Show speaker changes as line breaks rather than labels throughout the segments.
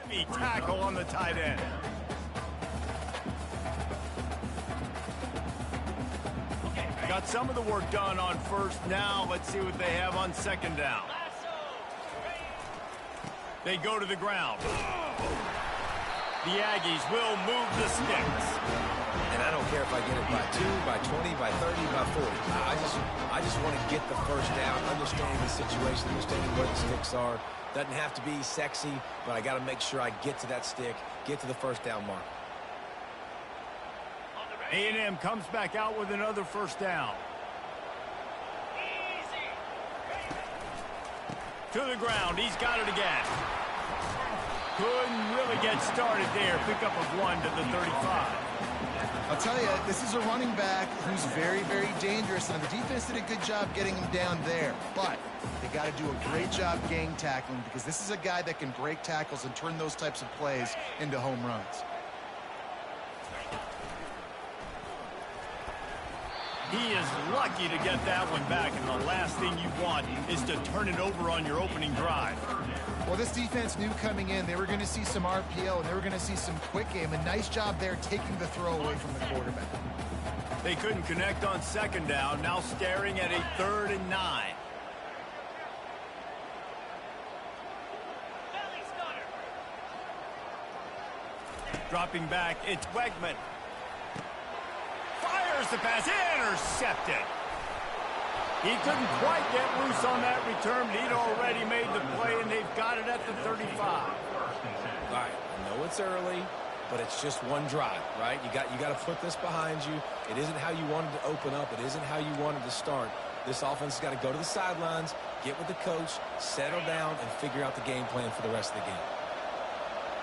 Heavy tackle on the tight end. Got some of the work done on first. Now let's see what they have on second down. They go to the ground. The Aggies will move the sticks.
And I don't care if I get it by 2, by 20, by 30, by 40. I just want to get the first down, understanding the situation, understanding where the sticks are. Doesn't have to be sexy, but I got to make sure I get to that stick, get to the first down mark.
A&M comes back out with another first down. To the ground. He's got it again. Couldn't really get started there. Pickup of 1 to the 35.
I'll tell you, this is a running back who's very, very dangerous, and the defense did a good job getting him down there. But they got to do a great job gang tackling, because this is a guy that can break tackles and turn those types of plays into home runs.
He is lucky to get that one back, and the last thing you want is to turn it over on your opening drive.
Well, this defense knew coming in they were going to see some RPO, and they were going to see some quick game. A nice job there taking the throw away from the quarterback.
They couldn't connect on second down, now staring at a 3rd and 9. Dropping back, it's Wegman. Fires the pass, intercepted. He couldn't quite get loose on that return, but he'd already made the play, and they've got it at the 35.
All right, I know it's early, but it's just one drive, right? You got to put this behind you. It isn't how you wanted to open up. It isn't how you wanted to start. This offense has got to go to the sidelines, get with the coach, settle down, and figure out the game plan for the rest of the game.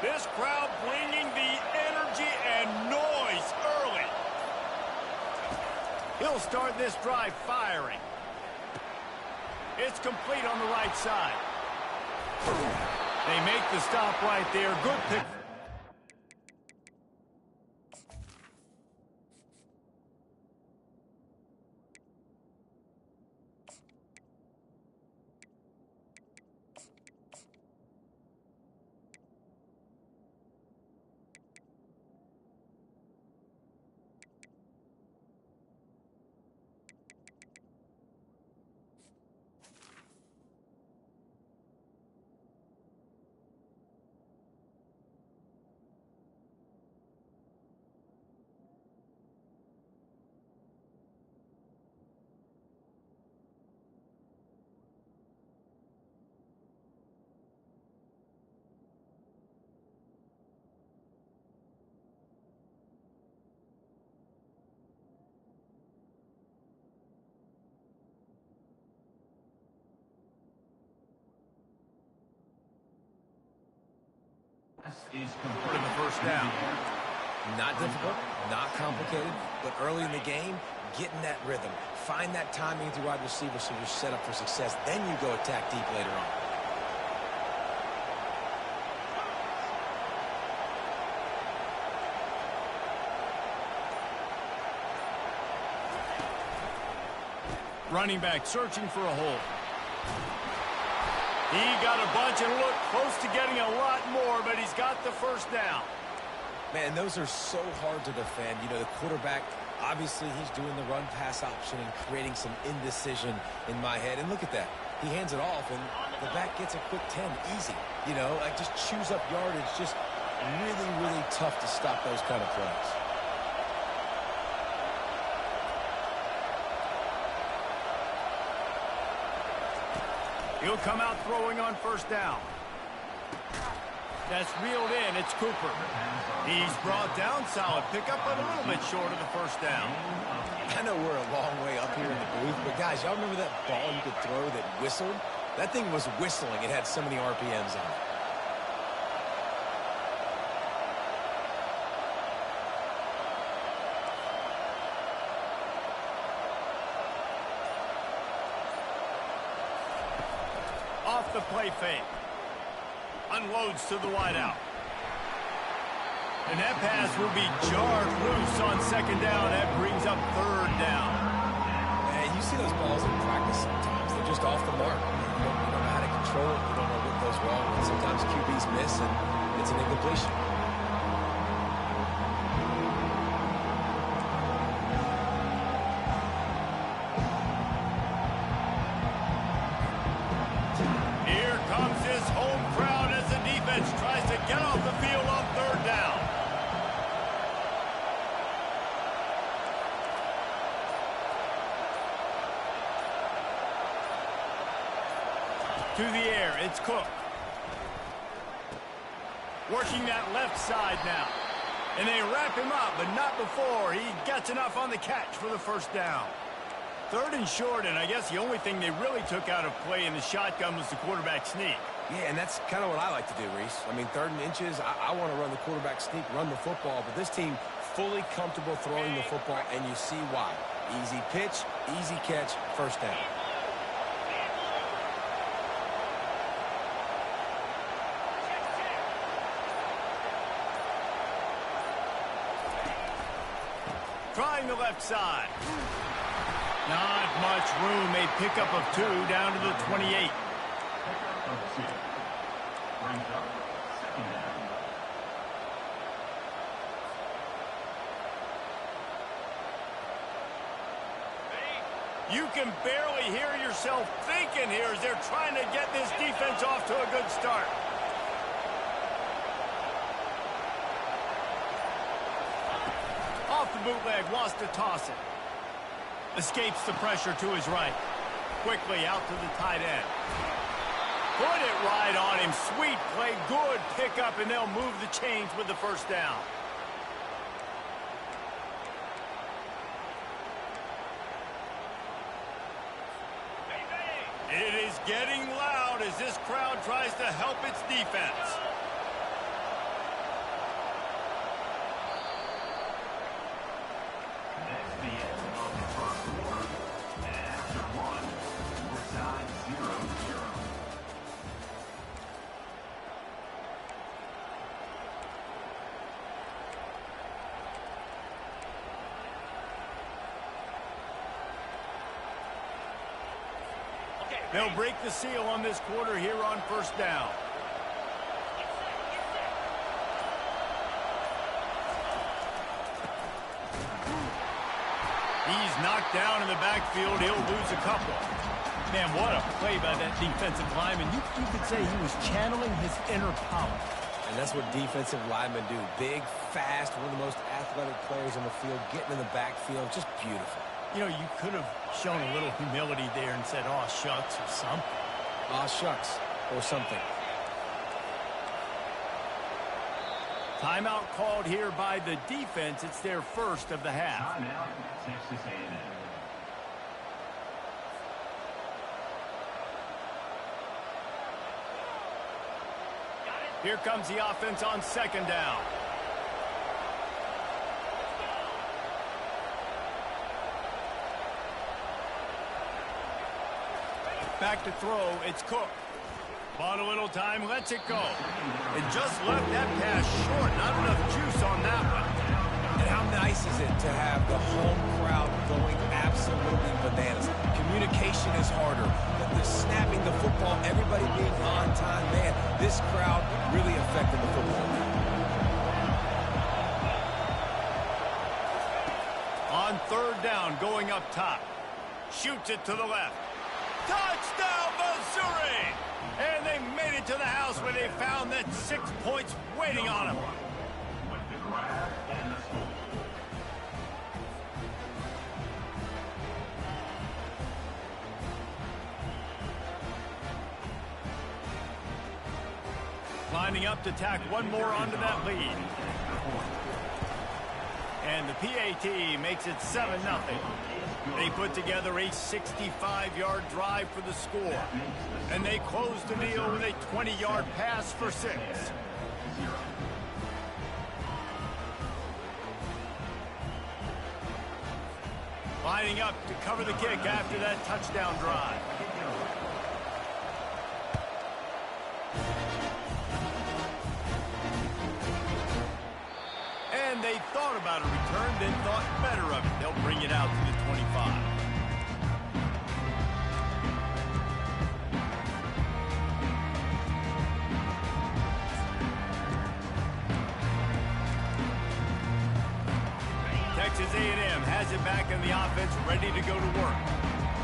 This crowd bringing the energy and noise early. He'll start this drive firing. It's complete on the right side. They make the stop right there. Good pick. For the first down.
Not difficult, not complicated, but early in the game, getting that rhythm. Find that timing with your wide receiver so you're set up for success. Then you go attack deep later on.
Running back searching for a hole. He got a bunch and looked close to getting a lot more, but he's got the first down.
Man, those are so hard to defend. You know, the quarterback, obviously he's doing the run-pass option and creating some indecision in my head. And look at that. He hands it off, and the back gets a quick 10. Easy. You know, like just chews up yardage. Just really, really tough to stop those kind of plays.
He'll come out throwing on first down. That's reeled in. It's Cooper. He's brought down solid. Pickup, but a little bit short of the first down.
I know we're a long way up here in the booth, but guys, y'all remember that ball you could throw that whistled? That thing was whistling. It had so many RPMs on it.
Off the play fake. Unloads to the wideout. And that pass will be jarred loose on second down. That brings up third down.
Man, you see those balls in practice sometimes. They're just off the mark. You don't know how to control it. You don't know what goes wrong. And sometimes QBs miss, and It's an incompletion.
Here comes his home crowd as the defense tries to get off the field on third down. To the air, it's Cook. Working that left side now. And they wrap him up, but not before he gets enough on the catch for the first down. Third and short, and I guess the only thing they really took out of play in the shotgun was the quarterback sneak.
Yeah, and that's kind of what I like to do, Reese. I mean, third and inches, I want to run the quarterback sneak, run the football, but this team fully comfortable throwing the football, and you see why. Easy pitch, easy catch, first down.
Trying the left side. Not much room. A pickup of 2 down to the 28. You can barely hear yourself thinking here as they're trying to get this defense off to a good start. Off the bootleg, wants to toss it. Escapes the pressure to his right. Quickly out to the tight end. Put it right on him. Sweet play, good pickup, and they'll move the chains with the first down. It is getting loud as this crowd tries to help its defense. They'll break the seal on this quarter here on first down. He's knocked down in the backfield. He'll lose a couple. Man, what a play by that defensive lineman. You could say he was channeling his inner power.
And that's what defensive linemen do. Big, fast, one of the most athletic players on the field, getting in the backfield. Just beautiful.
You know, you could have shown a little humility there and said, "Aw, shucks," or something.
Aw, shucks, or something.
Timeout called here by the defense. It's their first of the half.
Timeout, Texas A&M.
Here comes the offense on second down. Back to throw, it's Cook. Bought a little time, lets it go. And just left that pass short. Not enough juice on that one.
And how nice is it to have the home crowd going absolutely bananas? Communication is harder. The snapping the football, everybody being on time. Man, this crowd really affected the football.
On third down, going up top. Shoots it to the left. Touchdown, Missouri! And they made it to the house where they found that 6 points waiting on them.
With the grab and the score.
Lining up to tack one more onto that lead. And the PAT makes it 7-0. They put together a 65-yard drive for the score. And they close the deal with a 20-yard pass for 6. Lining up to cover the kick after that touchdown drive. And they thought about a return, then thought better of it. They'll bring it out to the 25. Texas A&M has it back in the offense, ready to go to work.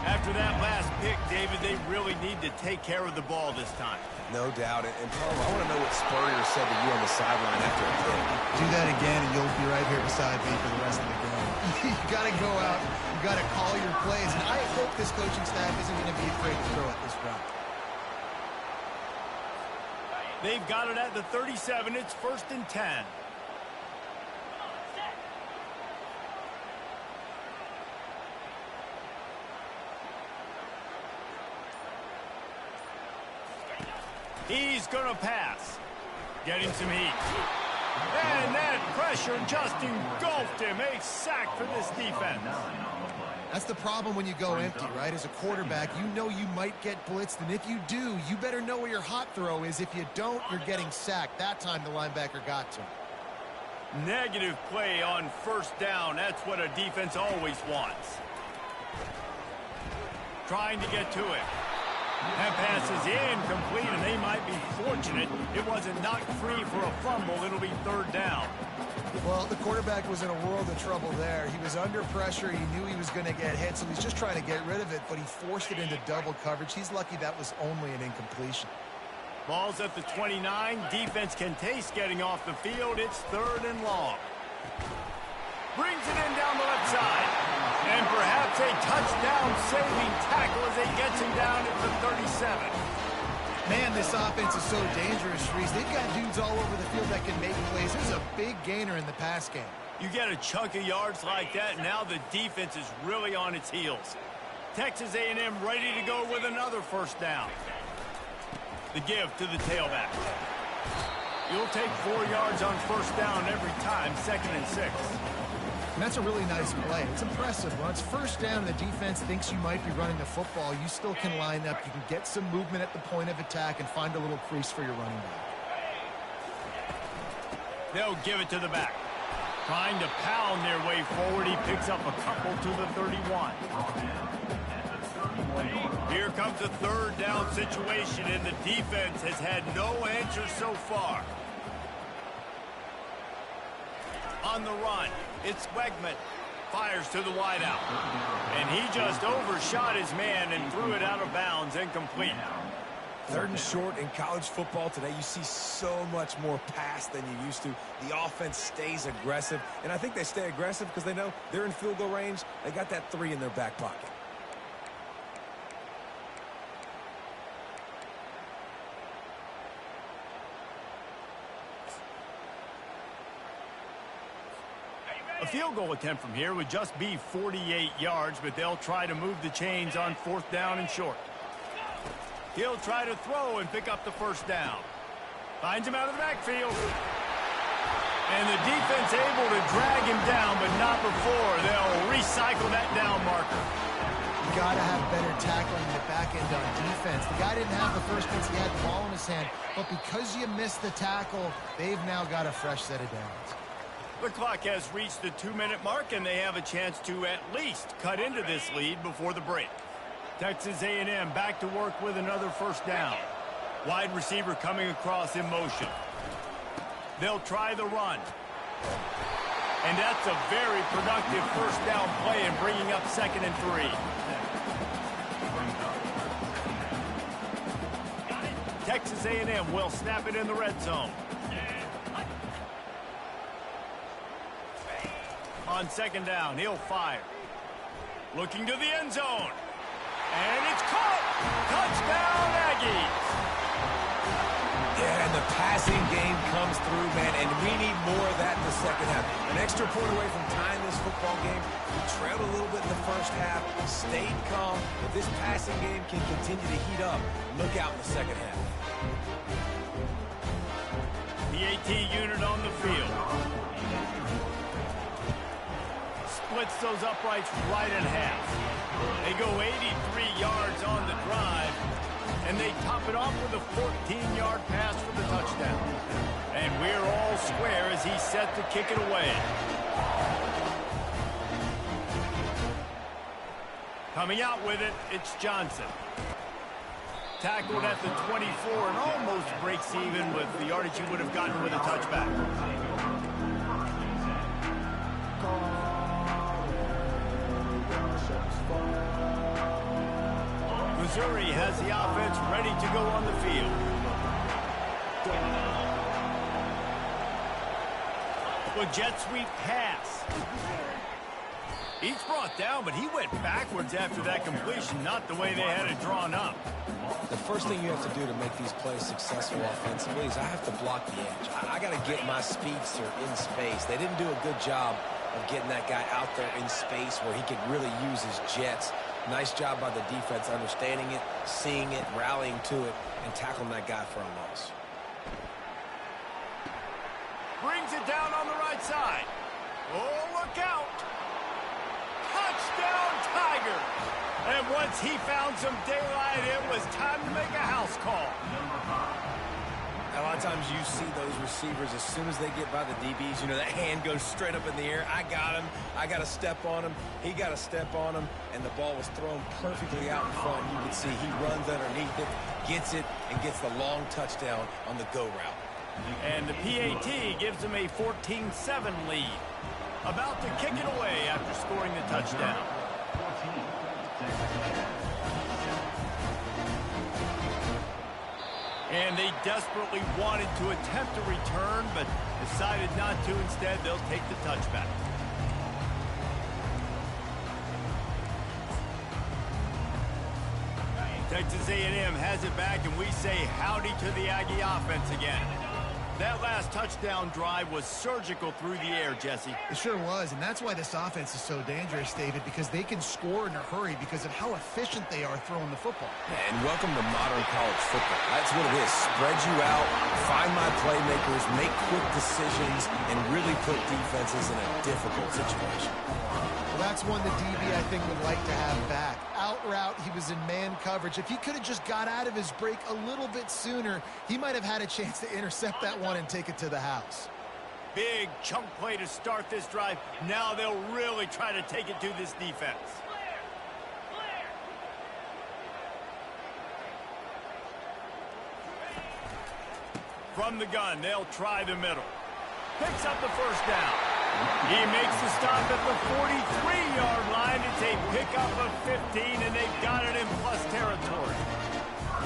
After that last pick, David, they really need to take care of the ball this time.
No doubt. And Carl, I want to know what Spurrier said to you on the sideline after a pick.
Do that again, and you'll be right here beside me for the rest of the game. You got to go out. You got to call your plays. And I hope this coaching staff isn't going to be afraid to throw it this route.
They've got it at the 37. It's 1st and 10. He's going to pass. Getting some heat. And that pressure just engulfed him. A sack for this defense.
That's the problem when you go empty, right? As a quarterback, you know you might get blitzed, and if you do, you better know where your hot throw is. If you don't, you're getting sacked. That time the linebacker got to him.
Negative play on 1st down. That's what a defense always wants. Trying to get to it. That pass is incomplete, and they might be fortunate it wasn't knocked free for a fumble. It'll be 3rd down.
Well, the quarterback was in a world of trouble there. He was under pressure. He knew he was going to get hit, so he's just trying to get rid of it, but he forced it into double coverage. He's lucky that was only an incompletion.
Ball's at the 29. Defense can taste getting off the field. It's 3rd and long. Brings it in down the left side. And perhaps a touchdown-saving tackle as he gets him down at the 37.
Man, this offense is so dangerous, Reese. They've got dudes all over the field that can make plays. There's a big gainer in the pass game.
You get a chunk of yards like that, now the defense is really on its heels. Texas A&M ready to go with another 1st down. The give to the tailback. You'll take 4 yards on 1st down every time, 2nd and 6.
And that's a really nice play. It's impressive. When it's 1st down and the defense thinks you might be running the football, you still can line up. You can get some movement at the point of attack and find a little crease for your running back.
They'll give it to the back. Trying to pound their way forward. He picks up a couple to the 31. Here comes a 3rd down situation, and the defense has had no answer so far. On the run, it's Wegman. Fires to the wideout. And he just overshot his man and threw it out of bounds, incomplete.
3rd and short in college football today. You see so much more pass than you used to. The offense stays aggressive. And I think they stay aggressive because they know they're in field goal range. They got that 3 in their back pocket.
A field goal attempt from here would just be 48 yards, but they'll try to move the chains on 4th down and short. He'll try to throw and pick up the 1st down. Finds him out of the backfield. And the defense able to drag him down, but not before. They'll recycle that down marker.
You got to have better tackling in the back end on defense. The guy didn't have the first once he had the ball in his hand, but because you missed the tackle, they've now got a fresh set of downs.
The clock has reached the 2-minute mark, and they have a chance to at least cut into this lead before the break. Texas A&M back to work with another 1st down. Wide receiver coming across in motion. They'll try the run. And that's a very productive 1st down play and bringing up 2nd and 3. Texas A&M will snap it in the red zone. On 2nd down, he'll fire. Looking to the end zone. And it's caught! Touchdown, Aggies!
Yeah, and the passing game comes through, man, and we need more of that in the 2nd half. An extra point away from tying this football game. We trailed a little bit in the 1st half, stayed calm. If this passing game can continue to heat up, look out in the 2nd half.
The AT unit on the field. Splits those uprights right in half. They go 83 yards on the drive, and they top it off with a 14-yard pass for the touchdown. And we're all square as he's set to kick it away. Coming out with it, it's Johnson. Tackled at the 24 and almost breaks even with the yardage he would have gotten with a touchback. Missouri has the offense ready to go on the field. Well, jet sweep pass. He's brought down, but he went backwards after that completion, not the way they had it drawn up.
The first thing you have to do to make these plays successful offensively is I have to block the edge. I got to get my speedster in space. They didn't do a good job of getting that guy out there in space where he could really use his jets. Nice job by the defense understanding it, seeing it, rallying to it, and tackling that guy for a loss.
Brings it down on the right side. Oh, look out. Touchdown, Tigers. And once he found some daylight, it was time to make a house call.
A lot of times you see those receivers, as soon as they get by the DBs, you know, that hand goes straight up in the air. I got him. I got to step on him. He got to step on him. And the ball was thrown perfectly out in front. You can see he runs underneath it, gets it, and gets the long touchdown on the go route.
And the PAT gives him a 14-7 lead. About to kick it away after scoring the touchdown. And they desperately wanted to attempt a return, but decided not to. Instead, they'll take the touchback. Texas A&M has it back, and we say howdy to the Aggie offense again. That last touchdown drive was surgical through the air, Jesse.
It sure was, and that's why this offense is so dangerous, David, because they can score in a hurry because of how efficient they are throwing the football.
And welcome to modern college football. That's what it is. Spread you out, find my playmakers, make quick decisions, and really put defenses in a difficult situation.
Well, that's one the DB, I think, would like to have back. Out route, he was in man coverage. If he could have just got out of his break a little bit sooner, he might have had a chance to intercept that one and take it to the house.
Big chunk play to start this drive. Now they'll really try to take it to this defense. From the gun, they'll try the middle. Picks up the first down. He makes the stop at the 43-yard line. It's a pickup of 15, and they've got it in plus territory.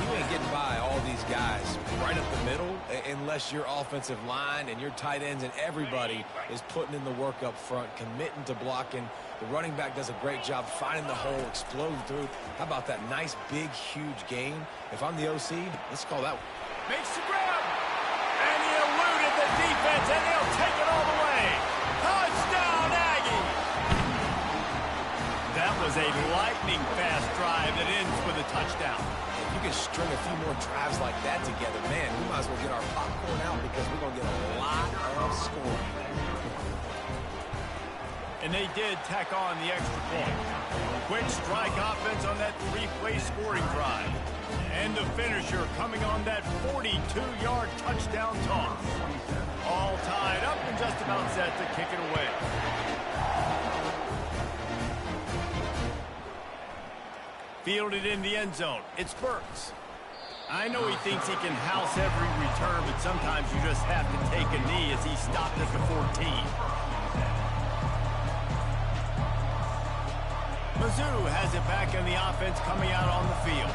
You ain't getting by all these guys right up the middle unless your offensive line and your tight ends and everybody is putting in the work up front, committing to blocking. The running back does a great job finding the hole, exploding through. How about that nice, big, huge gain? If I'm the OC, let's call that one.
Makes the grab. And he eluded the defense, and they'll take it all the way. Touchdown, Aggie! That was a lightning-fast drive that ends with a touchdown.
If you can string a few more drives like that together, man, we might as well get our popcorn out because we're going to get a lot of scoring.
And they did tack on the extra point. Quick strike offense on that three-play scoring drive. And the finisher coming on that 42-yard touchdown toss. All tied up and just about set to kick it away. Fielded in the end zone. It's Burks. I know he thinks he can house every return, but sometimes you just have to take a knee as he stopped at the 14. Mizzou has it back in the offense coming out on the field.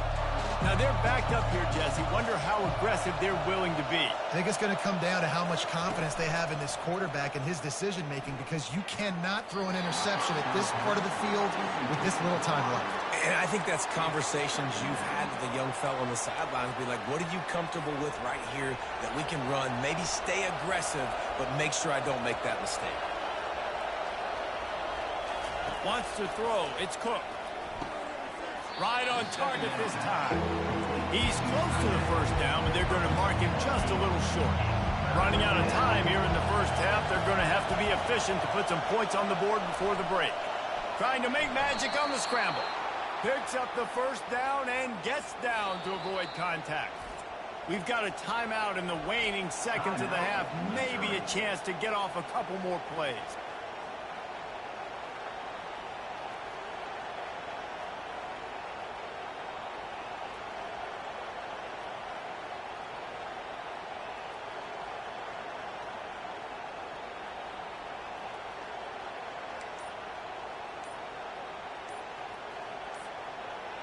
Now they're backed up here, Jesse. Wonder how aggressive they're willing to be.
I think it's going to come down to how much confidence they have in this quarterback and his decision-making, because you cannot throw an interception at this part of the field with this little time left.
And I think that's conversations you've had with the young fellow on the sidelines. Be like, what are you comfortable with right here that we can run? Maybe stay aggressive, but make sure I don't make that mistake.
Wants to throw. It's Cook. Right on target this time. He's close to the first down, but they're going to mark him just a little short. Running out of time here in the first half, they're going to have to be efficient to put some points on the board before the break. Trying to make magic on the scramble. Picks up the first down and gets down to avoid contact. We've got a timeout in the waning seconds of the half. Maybe a chance to get off a couple more plays.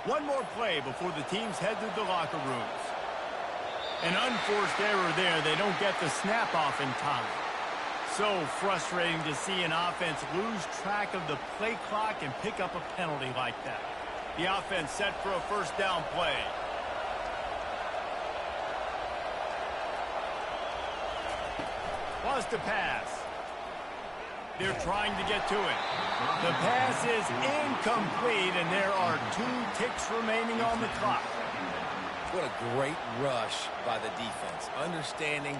One more play before the teams head to the locker rooms. An unforced error there. They don't get the snap off in time. So frustrating to see an offense lose track of the play clock and pick up a penalty like that. The offense set for a first down play. Wants to pass. They're trying to get to it. The pass is incomplete, and there are 2 ticks remaining on the clock.
What a great rush by the defense. Understanding,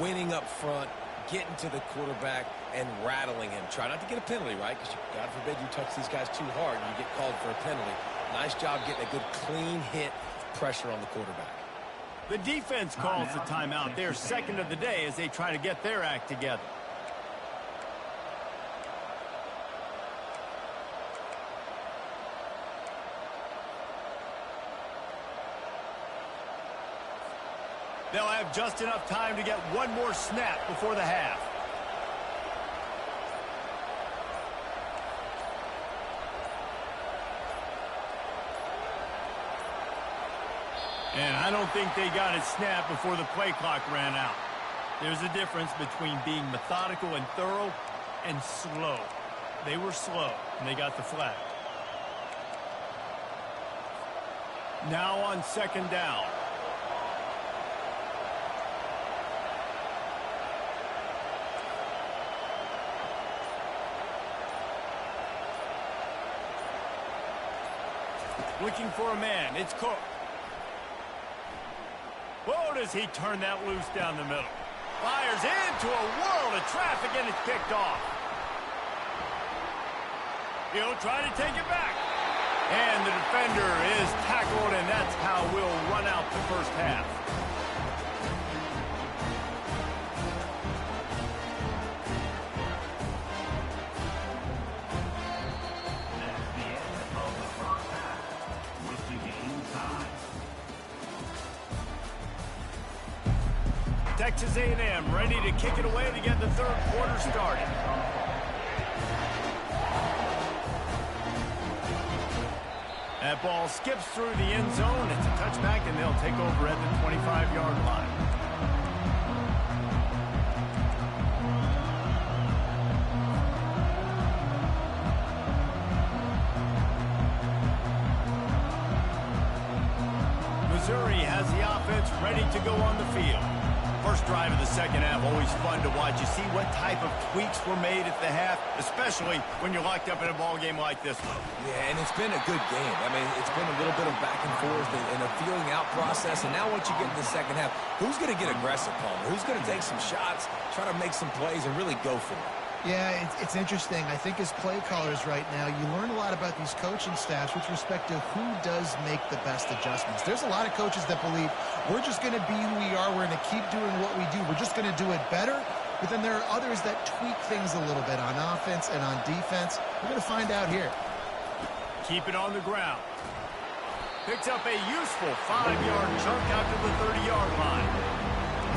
winning up front, getting to the quarterback, and rattling him. Try not to get a penalty, right? Because God forbid you touch these guys too hard and you get called for a penalty. Nice job getting a good clean hit pressure on the quarterback.
The defense calls the timeout. Their second of the day as they try to get their act together. They'll have just enough time to get one more snap before the half. And I don't think they got it snapped before the play clock ran out. There's a difference between being methodical and thorough and slow. They were slow, and they got the flag. Now on second down. Looking for a man. It's Cook. Whoa, does he turn that loose down the middle. Fires into a world of traffic, and it's picked off. He'll try to take it back. And the defender is tackled, and that's how we'll run out the first half. Texas A&M ready to kick it away to get the third quarter started. That ball skips through the end zone. It's a touchback, and they'll take over at the 25-yard line. Missouri has the offense ready to go on the field. First drive of the second half, always fun to watch. You see what type of tweaks were made at the half, especially when you're locked up in a ball game like this one.
Yeah, and it's been a good game. I mean, it's been a little bit of back and forth and a feeling out process. And now once you get in the second half, who's going to get aggressive, Palmer? Who's going to take some shots, try to make some plays, and really go for it?
Yeah, it's interesting. I think as play callers right now, you learn a lot about these coaching staffs with respect to who does make the best adjustments. There's a lot of coaches that believe we're just going to be who we are. We're going to keep doing what we do. We're just going to do it better. But then there are others that tweak things a little bit on offense and on defense. We're going to find out here.
Keep it on the ground. Picks up a useful 5-yard chunk out to the 30-yard line.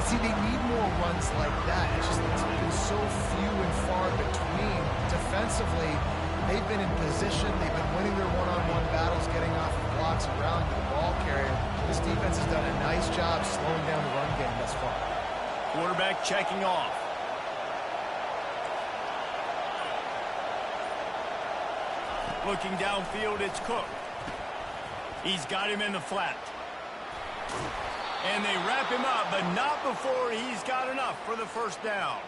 See, they need more runs like that. It's been so few and far between. Defensively, they've been in position. They've been winning their one-on-one battles, getting off of blocks and rallying to the ball carrier. This defense has done a nice job slowing down the run game thus far.
Quarterback checking off. Looking downfield, it's Cook. He's got him in the flat. And they wrap him up, but not before he's got enough for the first down.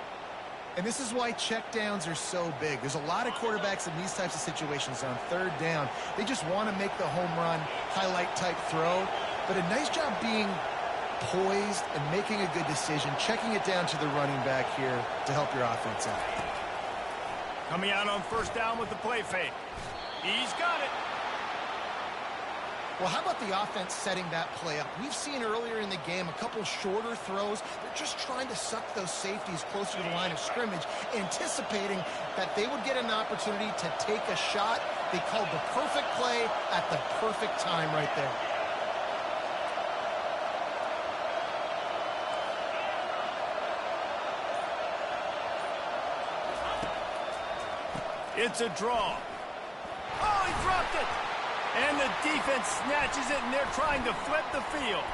And this is why checkdowns are so big. There's a lot of quarterbacks in these types of situations on third down. They just want to make the home run, highlight-type throw. But a nice job being poised and making a good decision, checking it down to the running back here to help your offense out.
Coming out on first down with the play fake. He's got it.
Well, how about the offense setting that play up? We've seen earlier in the game a couple shorter throws. They're just trying to suck those safeties closer to the line of scrimmage, anticipating that they would get an opportunity to take a shot. They called the perfect play at the perfect time right there.
It's a draw. Oh, he dropped it. And the defense snatches it, and they're trying to flip the field.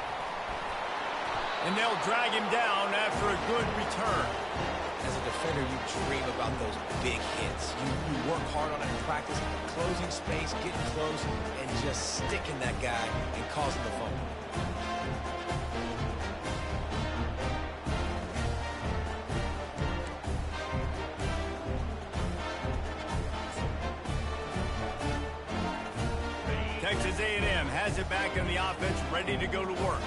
And they'll drag him down after a good return.
As a defender, you dream about those big hits. You work hard on it in practice, closing space, getting close, and just sticking that guy and causing the fumble.
Texas A&M has it back in the offense, ready to go to work.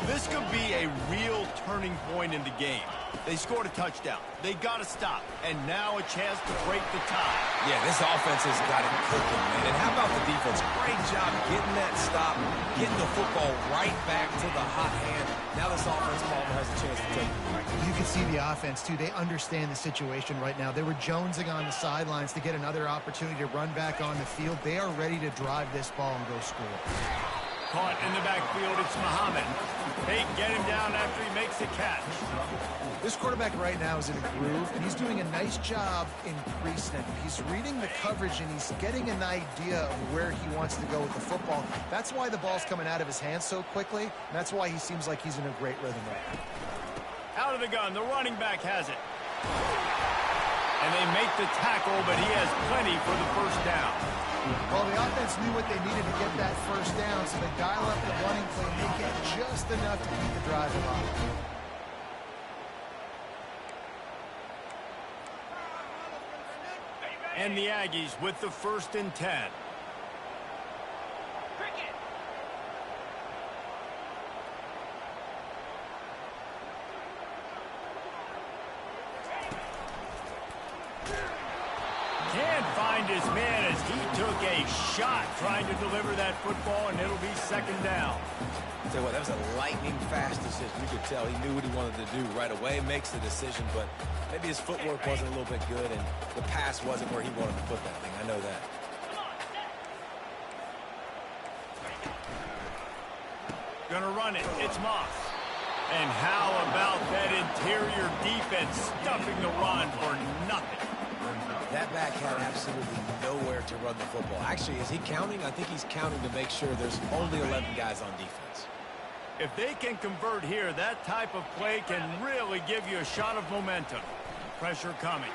This could be a real turning point in the game. They scored a touchdown. They got to stop. And now a chance to break the tie.
Yeah, this offense has got it cooking, man. And how about the defense? Great job getting that stop, getting the football right back to the hot hand. Now this offense, Palmer, has a chance to take it.
You can see the offense, too. They understand the situation right now. They were jonesing on the sidelines to get another opportunity to run back on the field. They are ready to drive this ball and go score.
Caught in the backfield, it's Muhammad. They get him down after he makes the catch.
This quarterback right now is in a groove, and he's doing a nice job increasing it. He's reading the coverage, and he's getting an idea of where he wants to go with the football. That's why the ball's coming out of his hands so quickly, and that's why he seems like he's in a great rhythm right now.
Out of the gun, the running back has it. And they make the tackle, but he has plenty for the first down.
Well, the offense knew what they needed to get that first down, so they dial up the running play and they get just enough to keep the drive alive.
And the Aggies with the 1st and 10. Can't find his man as he took a shot trying to deliver that football, and it'll be 2nd down.
I'll tell you what, that was a lightning-fast decision. You could tell he knew what he wanted to do right away, makes the decision, but maybe his footwork wasn't a little bit good, and the pass wasn't where he wanted to put that thing. I know that.
Gonna run it. It's Moss. And how about that interior defense stuffing the run for nothing?
That back had absolutely nowhere to run the football. Actually, is he counting? I think he's counting to make sure there's only 11 guys on defense.
If they can convert here, that type of play can really give you a shot of momentum. Pressure coming.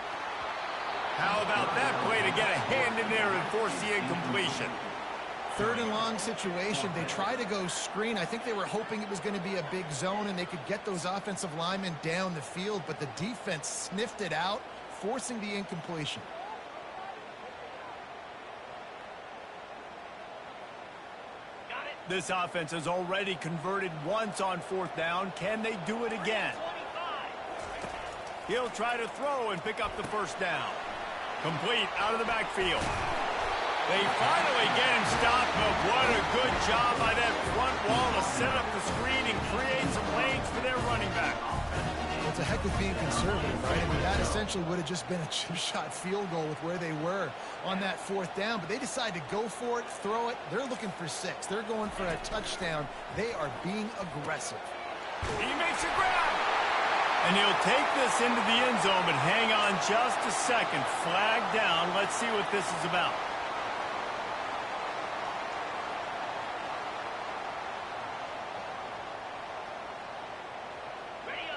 How about that play to get a hand in there and force the incompletion?
3rd and long situation. They try to go screen. I think they were hoping it was going to be a big zone and they could get those offensive linemen down the field, but the defense sniffed it out, forcing the incompletion.
This offense has already converted once on 4th down. Can they do it again? He'll try to throw and pick up the 1st down. Complete out of the backfield. They finally get him stopped, but what a good job by that front wall to set up the screen and create some lanes for their running back.
It's a heck of being conservative, right? I mean, that essentially would have just been a chip-shot field goal with where they were on that 4th down, but they decide to go for it, throw it. They're looking for 6. They're going for a touchdown. They are being aggressive.
He makes a grab. And he'll take this into the end zone, but hang on just a second. Flag down. Let's see what this is about.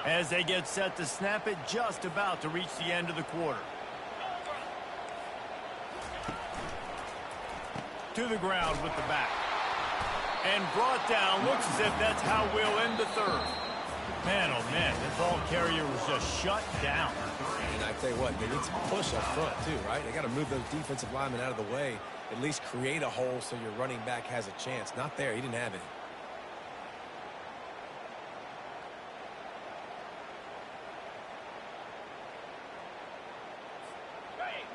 As they get set to snap it, just about to reach the end of the quarter. To the ground with the back. And brought down. Looks as if that's how we'll end the 3rd. Man, oh man, the ball carrier was just shut down.
And I tell you what, they need some push up front too, right? They got to move those defensive linemen out of the way, at least create a hole so your running back has a chance. Not there. He didn't have it.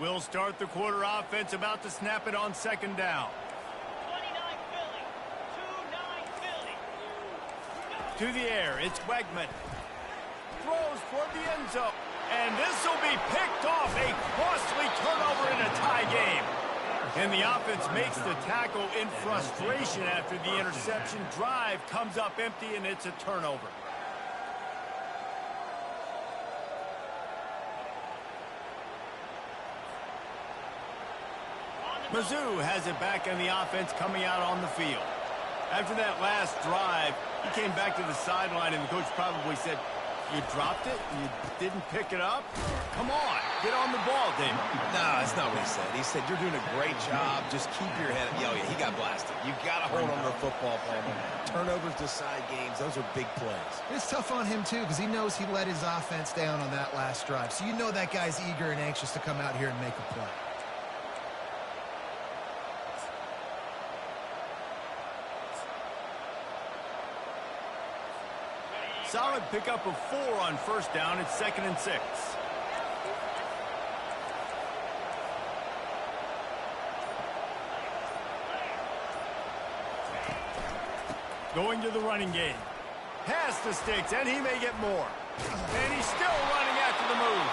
We'll start the quarter offense, about to snap it on 2nd down.
29 Philly. 29 Philly.
To the air, it's Wegman. Throws toward the end zone. And this will be picked off. A costly turnover in a tie game. And the offense makes the tackle in frustration after the interception. Drive comes up empty, and it's a turnover. Mizzou has it back in the offense coming out on the field. After that last drive, he came back to the sideline, and the coach probably said, "You dropped it? You didn't pick it up? Come on, get on the ball, David."
No, that's not what he said. He said, "You're doing a great job. Just keep your head up." Yeah, he got blasted. You got to hold on to the football, Palmer. Turnovers decide games. Those are big plays.
It's tough on him, too, because he knows he let his offense down on that last drive. So you know that guy's eager and anxious to come out here and make a play.
Solid pickup of 4 on first down. It's 2nd and 6. Going to the running game. Pass the sticks, and he may get more. And he's still running after the move.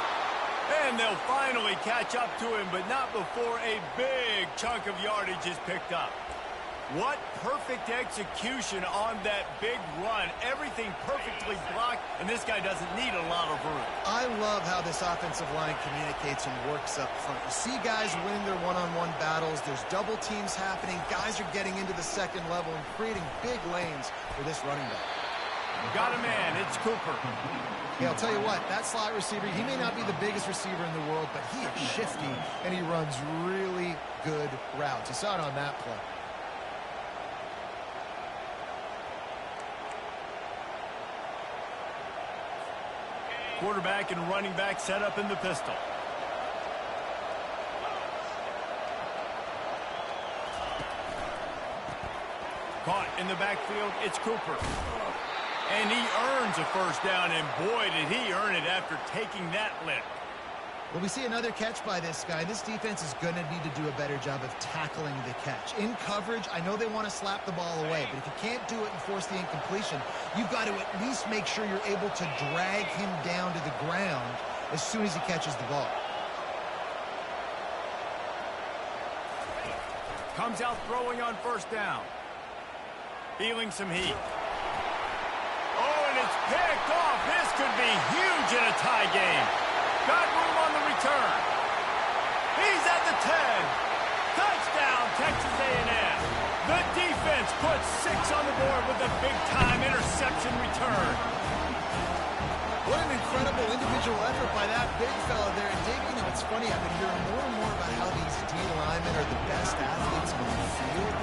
And they'll finally catch up to him, but not before a big chunk of yardage is picked up. What perfect execution on that big run. Everything perfectly blocked, and this guy doesn't need a lot of room.
I love how this offensive line communicates and works up front. You see guys winning their one-on-one battles. There's double teams happening. Guys are getting into the second level and creating big lanes for this running back.
Got a man. It's Cooper.
Yeah, I'll tell you what, that slot receiver, he may not be the biggest receiver in the world, but he is shifty, and he runs really good routes. You saw it on that play.
Quarterback and running back set up in the pistol. Caught in the backfield, it's Cooper. And he earns a first down, and boy, did he earn it after taking that lick.
Well, we see another catch by this guy. This defense is going to need to do a better job of tackling the catch. In coverage, I know they want to slap the ball away, but if you can't do it and force the incompletion, you've got to at least make sure you're able to drag him down to the ground as soon as he catches the ball.
Comes out throwing on first down. Feeling some heat. Oh, and it's picked off. This could be huge in a tie game. Got room on the return. He's at the 10. Touchdown, Texas A&M. The defense puts 6 on the board with a big-time interception return.
What an incredible individual effort by that big fella there. And Dave, you know, it's funny, I've been hearing more and more about how these D linemen are the best athletes on the field.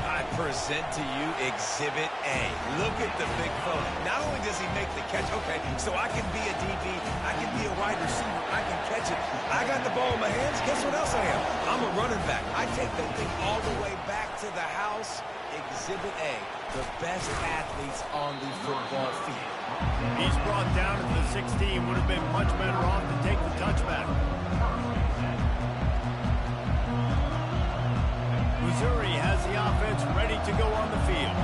I present to you Exhibit A. Look at the big fella. Not only does he make the catch, okay, so I can be a DB, I can be a wide receiver, I can catch it. I got the ball in my hands. Guess what else I am? I'm a running back. I take that thing all the way back to the house. Exhibit A, the best athletes on the football field.
He's brought down to the 16. Would have been much better off to take the touchback. Missouri has the offense ready to go on the field.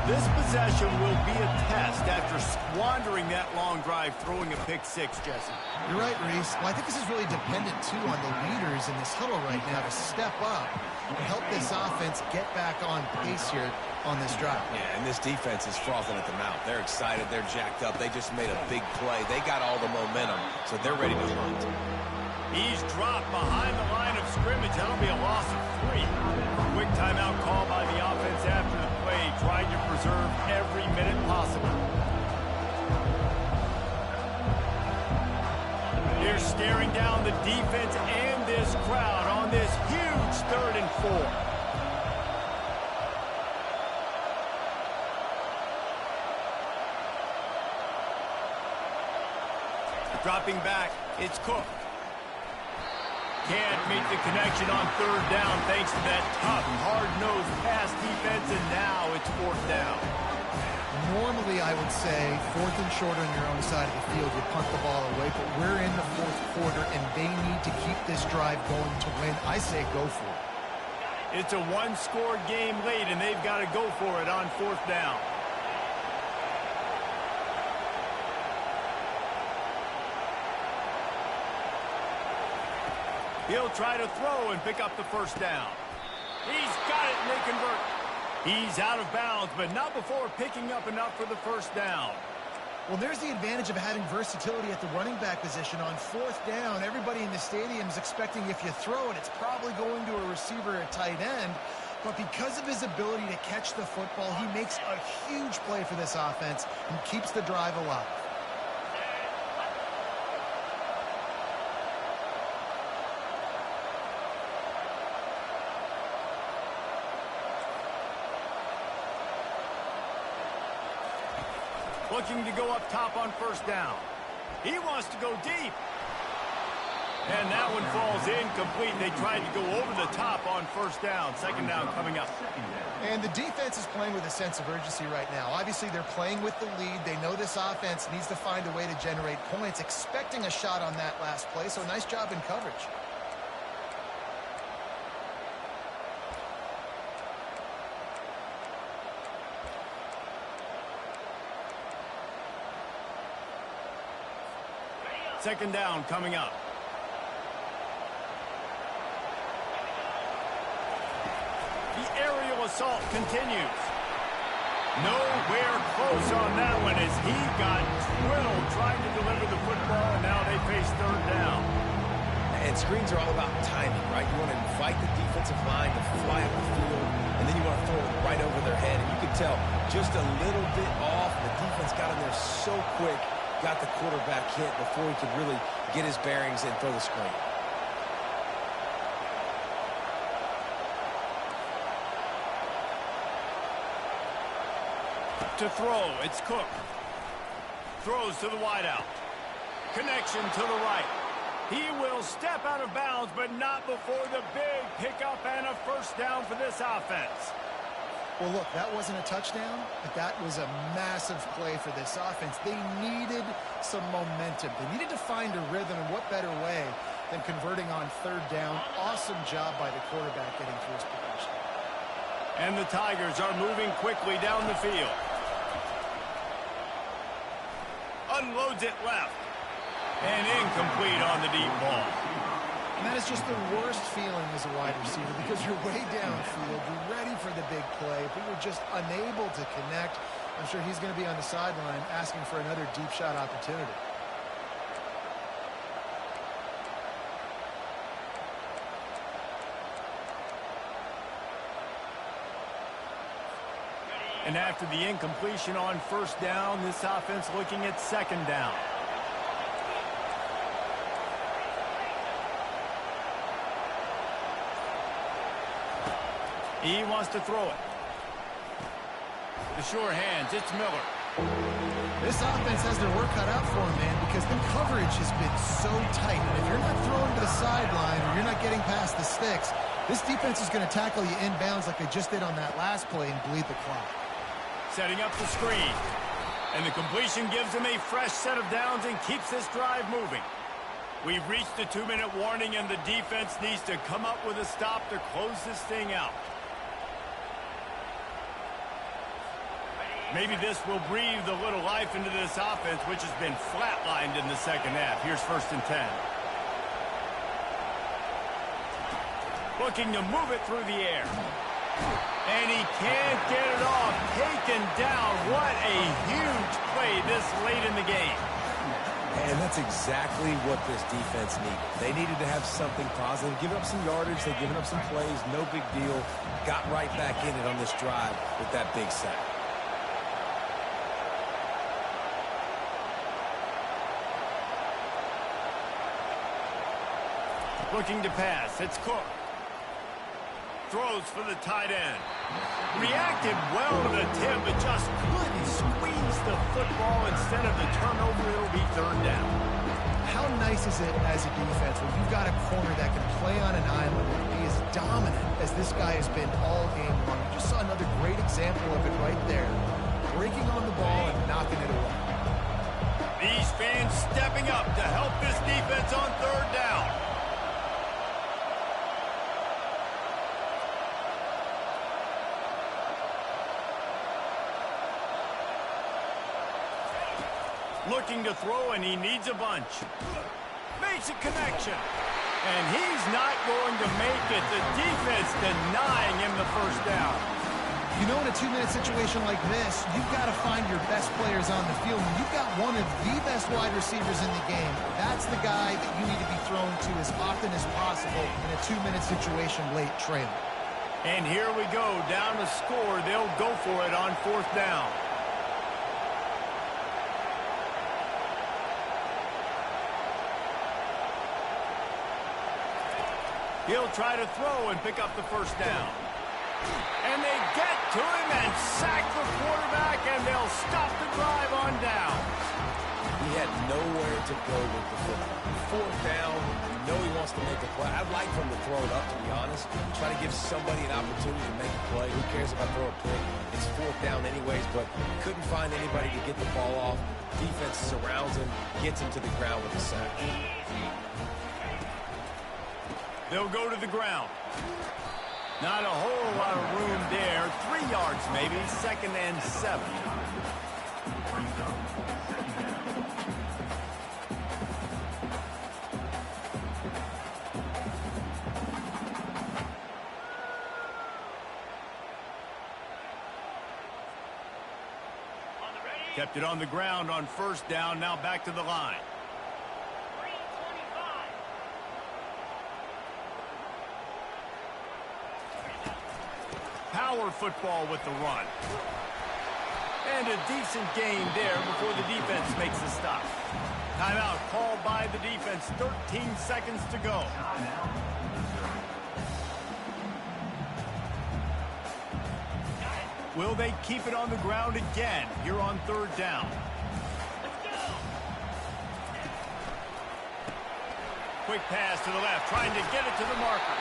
This possession will be a test after squandering that long drive, throwing a pick 6, Jesse.
You're right, Reese. Well, I think this is really dependent, too, on the leaders in this huddle right now to step up and help this offense get back on pace here on this drive.
Yeah, and this defense is frothing at the mouth. They're excited. They're jacked up. They just made a big play. They got all the momentum, so they're ready to hunt.
He's dropped behind the line of scrimmage. That'll be a loss of 3. Quick timeout call by the offense after the play, trying to preserve every minute possible. They're staring down the defense and this crowd on this huge 3rd and 4. Dropping back, it's Cook. Can't meet the connection on 3rd down thanks to that tough, hard-nosed pass defense, and now it's 4th down.
Normally, I would say 4th and short on your own side of the field, you punt the ball away, but we're in the 4th quarter, and they need to keep this drive going to win. I say go for it.
It's a 1-score game late, and they've got to go for it on 4th down. He'll try to throw and pick up the first down. He's got it, and they convert. He's out of bounds, but not before picking up enough for the first down.
Well, there's the advantage of having versatility at the running back position. On fourth down, everybody in the stadium is expecting if you throw it, it's probably going to a receiver at tight end. But because of his ability to catch the football, he makes a huge play for this offense and keeps the drive alive.
Looking to go up top on first down. He wants to go deep. And that one falls incomplete. They tried to go over the top on first down. Second down coming up.
And the defense is playing with a sense of urgency right now. Obviously, they're playing with the lead. They know this offense needs to find a way to generate points, expecting a shot on that last play. So nice job in coverage.
Second down coming up. The aerial assault continues. Nowhere close on that one as he got drilled trying to deliver the football, and now they face third down.
And screens are all about timing, right? You want to invite the defensive line to fly up the field, and then you want to throw it right over their head. And you can tell just a little bit off. The defense got in there so quick, got the quarterback hit before he could really get his bearings and throw the screen.
To throw, it's Cook. Throws to the wideout. Connection to the right. He will step out of bounds, but not before the big pickup and a first down for this offense.
Well, look, that wasn't a touchdown, but that was a massive play for this offense. They needed some momentum. They needed to find a rhythm, and what better way than converting on third down. Awesome job by the quarterback getting through his progression.
And the Tigers are moving quickly down the field. Unloads it left. And incomplete on the deep ball.
And that is just the worst feeling as a wide receiver because you're way downfield, you're ready for the big play, but you're just unable to connect. I'm sure he's going to be on the sideline asking for another deep shot opportunity.
And after the incompletion on first down, this offense looking at second down. He wants to throw it. The sure hands, it's Miller.
This offense has their work cut out for them, man, because the coverage has been so tight. And if you're not throwing to the sideline or you're not getting past the sticks, this defense is going to tackle you inbounds like they just did on that last play and bleed the clock.
Setting up the screen. And the completion gives him a fresh set of downs and keeps this drive moving. We've reached the 2-minute warning, and the defense needs to come up with a stop to close this thing out. Maybe this will breathe a little life into this offense, which has been flatlined in the second half. Here's 1st and 10. Looking to move it through the air. And he can't get it off. Taken down. What a huge play this late in the game.
And that's exactly what this defense needed. They needed to have something positive. Giving up some yardage, they've given up some plays, no big deal. Got right back in it on this drive with that big sack.
Looking to pass. It's Cook. Throws for the tight end. Reacted well to the tip, but just couldn't squeeze the football. Instead of the turnover, it'll be third down.
How nice is it as a defense when you've got a corner that can play on an island and be as dominant as this guy has been all game long? You just saw another great example of it right there. Breaking on the ball and knocking it away.
These fans stepping up to help this defense on third down. Looking to throw, and he needs a bunch. Makes a connection. And he's not going to make it. The defense denying him the first down.
You know, in a 2-minute situation like this, you've got to find your best players on the field. When you've got one of the best wide receivers in the game, that's the guy that you need to be thrown to as often as possible in a 2-minute situation late trailer.
And here we go, down to score. They'll go for it on 4th down. He'll try to throw and pick up the 1st down. And they get to him and sack the quarterback, and they'll stop the drive on down.
He had nowhere to go with the football. 4th down, you know he wants to make a play. I'd like for him to throw it up, to be honest. Try to give somebody an opportunity to make a play. Who cares if I throw a pick? It's 4th down anyways, but couldn't find anybody to get the ball off. Defense surrounds him, gets him to the ground with a sack.
They'll go to the ground. Not a whole lot of room there. 3 yards maybe. 2nd and 7. Kept it on the ground on 1st down. Now back to the line.
325.
Power football with the run. And a decent gain there before the defense makes a stop. Timeout called by the defense. 13 seconds to go. Will they keep it on the ground again here on 3rd down? Quick pass to the left, trying to get it to the marker.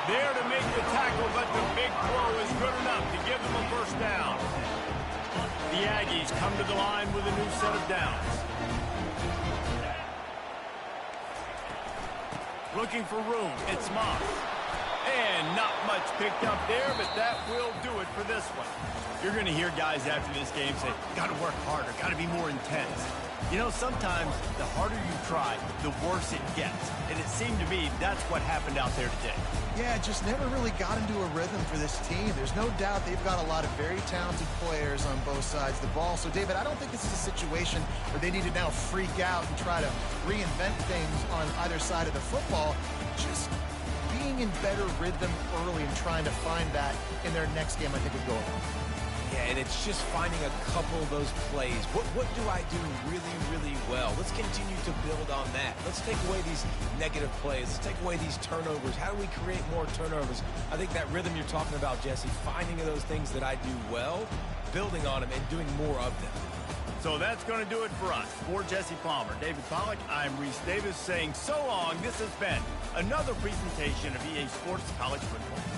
There to make the tackle, but the big throw is good enough to give them a 1st down. The Aggies come to the line with a new set of downs. Looking for room, it's Moss. And not much picked up there, but that will do it for this one. You're going to hear guys after this game say, got to work harder, got to be more intense. You know, sometimes the harder you try, the worse it gets. And it seemed to me that's what happened out there today.
Yeah, just never really got into a rhythm for this team. There's no doubt they've got a lot of very talented players on both sides of the ball. So, David, I don't think this is a situation where they need to now freak out and try to reinvent things on either side of the football. Just being in better rhythm early and trying to find that in their next game, I think would go along.
Yeah, and it's just finding a couple of those plays. What do I do really, really well? Let's continue to build on that. Let's take away these negative plays. Let's take away these turnovers. How do we create more turnovers? I think that rhythm you're talking about, Jesse, finding those things that I do well, building on them, and doing more of them.
So that's going to do it for us. For Jesse Palmer, David Pollack, I'm Reese Davis saying so long. This has been another presentation of EA Sports College Football.